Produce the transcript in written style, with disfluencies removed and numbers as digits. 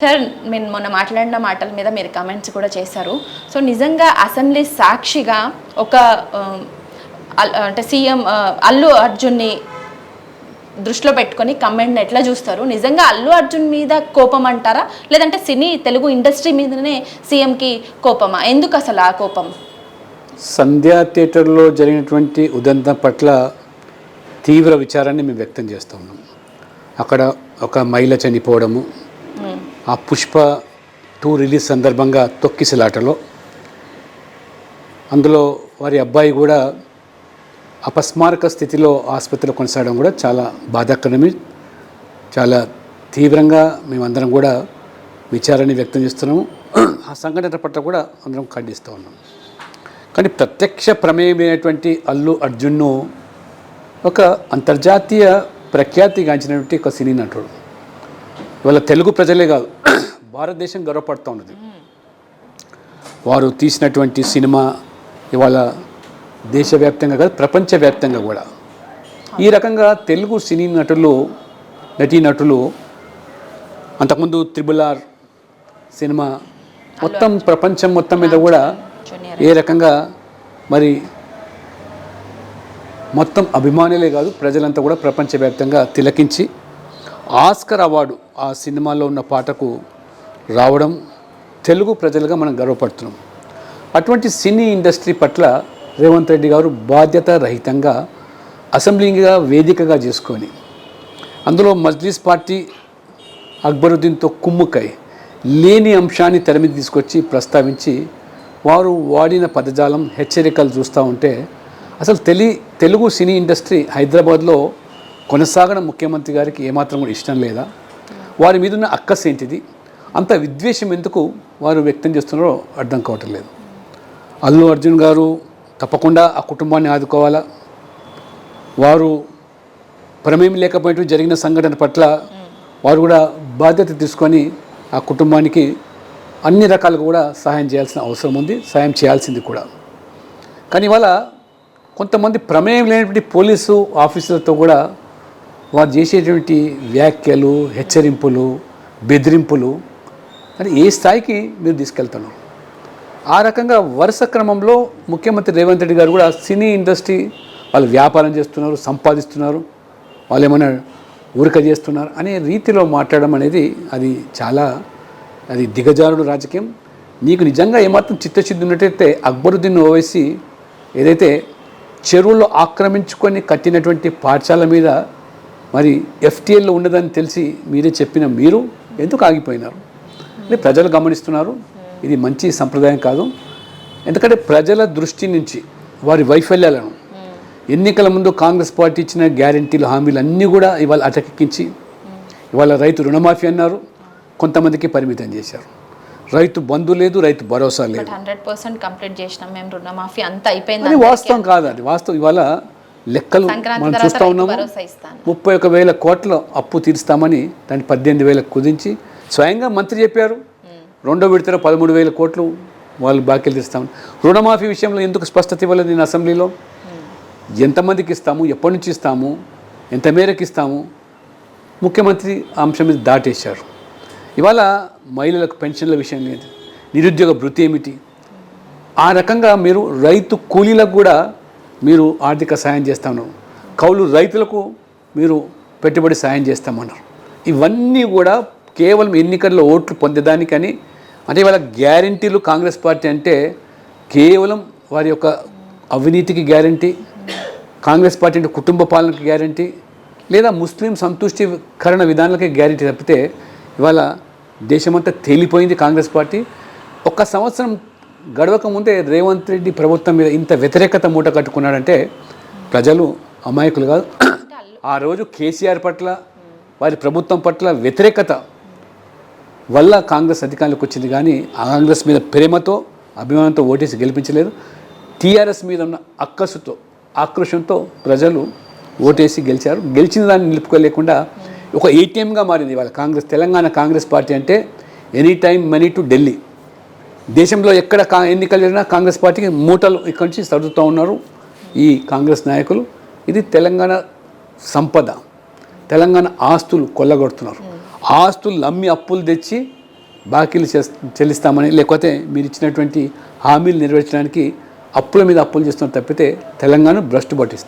Sir మీరు మొన్న మాట్లాడిన మాటల మీద మీరు కామెంట్స్ కూడా చేశారు. సో నిజంగా అసెంబ్లీ సాక్షిగా ఒక అంటే సీఎం అల్లు అర్జున్ని దృష్టిలో పెట్టుకొని కమెంట్ని ఎట్లా చూస్తారు? నిజంగా అల్లు అర్జున్ మీద కోపం అంటారా, లేదంటే తెలుగు ఇండస్ట్రీ మీదనే సీఎంకి కోపమా? ఎందుకు అసలు ఆ కోపం? సంధ్యా థియేటర్లో జరిగినటువంటి ఉదంతం పట్ల తీవ్ర విచారాన్ని మేము వ్యక్తం చేస్తూ ఉన్నాం. అక్కడ ఒక మహిళ చనిపోవడము, ఆ పుష్ప 2 రిలీజ్ సందర్భంగా తొక్కిసలాటలో అందులో వారి అబ్బాయి కూడా అపస్మారక స్థితిలో ఆసుపత్రిలో కొనసాగడం కూడా చాలా బాధాకరమే. చాలా తీవ్రంగా మేమందరం కూడా విచారాన్ని వ్యక్తం చేస్తున్నాము. ఆ సంఘటన పట్ల కూడా అందరం ఖండిస్తూ ఉన్నాం. కానీ ప్రత్యక్ష ప్రమేయం అయినటువంటి అల్లు అర్జున్ను ఒక అంతర్జాతీయ ప్రఖ్యాతిగాంచినటువంటి ఒక సినీ నటుడు. ఇవాళ తెలుగు ప్రజలే కాదు, భారతదేశం గర్వపడుతూ ఉన్నది. వారు తీసినటువంటి సినిమా ఇవాళ దేశవ్యాప్తంగా కాదు, ప్రపంచవ్యాప్తంగా కూడా ఈ రకంగా తెలుగు సినీ నటీనటులు అంతకుముందు RRR సినిమా మొత్తం ప్రపంచం మొత్తం మీద కూడా ఏ రకంగా మరి మొత్తం అభిమానులే కాదు, ప్రజలంతా కూడా ప్రపంచవ్యాప్తంగా తిలకించి ఆస్కర్ అవార్డు ఆ సినిమాలో ఉన్న పాటకు రావడం తెలుగు ప్రజలుగా మనం గర్వపడుతున్నాం. అటువంటి సినీ ఇండస్ట్రీ పట్ల రేవంత్ రెడ్డి గారు బాధ్యత రహితంగా అసెంబ్లీగా వేదికగా చేసుకొని అందులో మజ్లిస్ పార్టీ అక్బరుద్దీన్తో కుమ్ముకై లేని అంశాన్ని తెర మీద తీసుకొచ్చి ప్రస్తావించి వారు వాడిన పదజాలం హెచ్చరికలు చూస్తూ ఉంటే అసలు తెలుగు సినీ ఇండస్ట్రీ హైదరాబాద్లో కొనసాగడం ముఖ్యమంత్రి గారికి ఏమాత్రం కూడా ఇష్టం లేదా? వారి మీద ఉన్న అక్కస్ ఏంటిది? అంత విద్వేషం ఎందుకు వారు వ్యక్తం చేస్తున్నారో అర్థం కావటం లేదు. అల్లు అర్జున్ గారు తప్పకుండా ఆ కుటుంబాన్ని ఆదుకోవాలా. వారు ప్రమేయం లేకపోయినట్టు జరిగిన సంఘటన పట్ల వారు కూడా బాధ్యత తీసుకొని ఆ కుటుంబానికి అన్ని రకాలుగా కూడా సహాయం చేయాల్సిన అవసరం ఉంది, సహాయం చేయాల్సింది కూడా. కానీ ఇవాళ కొంతమంది ప్రమేయం లేనటువంటి పోలీసు ఆఫీసులతో కూడా వారు చేసేటువంటి వ్యాఖ్యలు, హెచ్చరింపులు, బెదిరింపులు అని ఏ స్థాయికి మీరు తీసుకెళ్తున్నారు? ఆ రకంగా వరుస క్రమంలో ముఖ్యమంత్రి రేవంత్ రెడ్డి గారు కూడా సినీ ఇండస్ట్రీ వాళ్ళు వ్యాపారం చేస్తున్నారు, సంపాదిస్తున్నారు, వాళ్ళు ఏమైనా ఊరిక చేస్తున్నారు అనే రీతిలో మాట్లాడడం అనేది అది దిగజారుడు రాజకీయం. నీకు నిజంగా ఏమాత్రం చిత్తశుద్ధి ఉన్నట్టయితే అక్బరుద్దీన్ ఓవైసీ ఏదైతే చెరువుల్లో ఆక్రమించుకొని కట్టినటువంటి పాఠశాల మీద మరి FTLలో ఉండదని తెలిసి మీరే చెప్పిన మీరు ఎందుకు ఆగిపోయినారు? అంటే ప్రజలు గమనిస్తున్నారు, ఇది మంచి సంప్రదాయం కాదు. ఎందుకంటే ప్రజల దృష్టి నుంచి వారి వైఫల్యాలను ఎన్నికల ముందు కాంగ్రెస్ పార్టీ ఇచ్చిన గ్యారెంటీలు, హామీలు అన్నీ కూడా ఇవాళ అటకెక్కించి ఇవాళ రైతు రుణమాఫీ అన్నారు, కొంతమందికి పరిమితం చేశారు. రైతు బంధు లేదు, రైతు భరోసా లేదు. 100% కంప్లీట్ చేసినాం మేము రుణమాఫీ అంతా అయిపోయింది. అది వాస్తవం కాదు, అది వాస్తవం. ఇవాళ లెక్కలు మనం చూస్తూ ఉన్నాము. 31,000 కోట్ల అప్పు తీరుస్తామని దాన్ని 18,000 కుదించి స్వయంగా మంత్రి చెప్పారు. రెండో విడతలో 13,000 కోట్లు వాళ్ళు బాకీలు తీరుస్తామని. రుణమాఫీ విషయంలో ఎందుకు స్పష్టత ఇవ్వలేదు నేను అసెంబ్లీలో? ఎంతమందికి ఇస్తాము, ఎప్పటి నుంచి ఇస్తాము, ఎంత మేరకు ఇస్తాము, ముఖ్యమంత్రి ఆ అంశం మీద దాటేశారు. ఇవాళ మహిళలకు పెన్షన్ల విషయం లేదు, నిరుద్యోగ భృతి ఏమిటి? ఆ రకంగా మీరు రైతు కూలీలకు కూడా మీరు ఆర్థిక సాయం చేస్తామన్నారు, కౌలు రైతులకు మీరు పెట్టుబడి సాయం చేస్తామన్నారు. ఇవన్నీ కూడా కేవలం ఎన్నికల్లో ఓట్లు పొందేదానికని. అంటే ఇవాళ గ్యారంటీలు కాంగ్రెస్ పార్టీ అంటే కేవలం వారి యొక్క అవినీతికి గ్యారంటీ, కాంగ్రెస్ పార్టీ అంటే కుటుంబ పాలనకి గ్యారంటీ, లేదా ముస్లిం సంతుష్టీకరణ విధానాలకే గ్యారంటీ తప్పితే ఇవాళ దేశమంతా తేలిపోయింది కాంగ్రెస్ పార్టీ. 1 సంవత్సరం గడవక ముందే రేవంత్ రెడ్డి ప్రభుత్వం మీద ఇంత వ్యతిరేకత మూట కట్టుకున్నాడంటే ప్రజలు అమాయకులు కాదు. ఆ రోజు కేసీఆర్ పట్ల, వారి ప్రభుత్వం పట్ల వ్యతిరేకత వల్ల కాంగ్రెస్ అధికారంలోకి వచ్చింది. కానీ కాంగ్రెస్ మీద ప్రేమతో, అభిమానంతో ఓటేసి గెలిపించలేదు. TRS మీద ఉన్న అక్కసుతో, ఆక్రోషంతో ప్రజలు ఓటేసి గెలిచారు. గెలిచిన దాన్ని నిలుపుకోలేకుండా ఒక ATMగా మారింది ఇవాళ తెలంగాణ కాంగ్రెస్ పార్టీ. అంటే any time money to Delhi. దేశంలో ఎక్కడ ఎన్నికలు జరిగినా కాంగ్రెస్ పార్టీకి మూటలు ఇక్కడి నుంచి సర్దుతూ ఉన్నారు ఈ కాంగ్రెస్ నాయకులు. ఇది తెలంగాణ సంపద, తెలంగాణ ఆస్తులు కొల్లగొడుతున్నారు. ఆస్తులు అమ్మి అప్పులు తెచ్చి బాకీలు చెల్లిస్తామని, లేకపోతే మీరు ఇచ్చినటువంటి హామీలు నెరవేర్చడానికి అప్పుల మీద అప్పులు చేస్తున్న తప్పితే తెలంగాణ భ్రష్టు పట్టిస్తాం.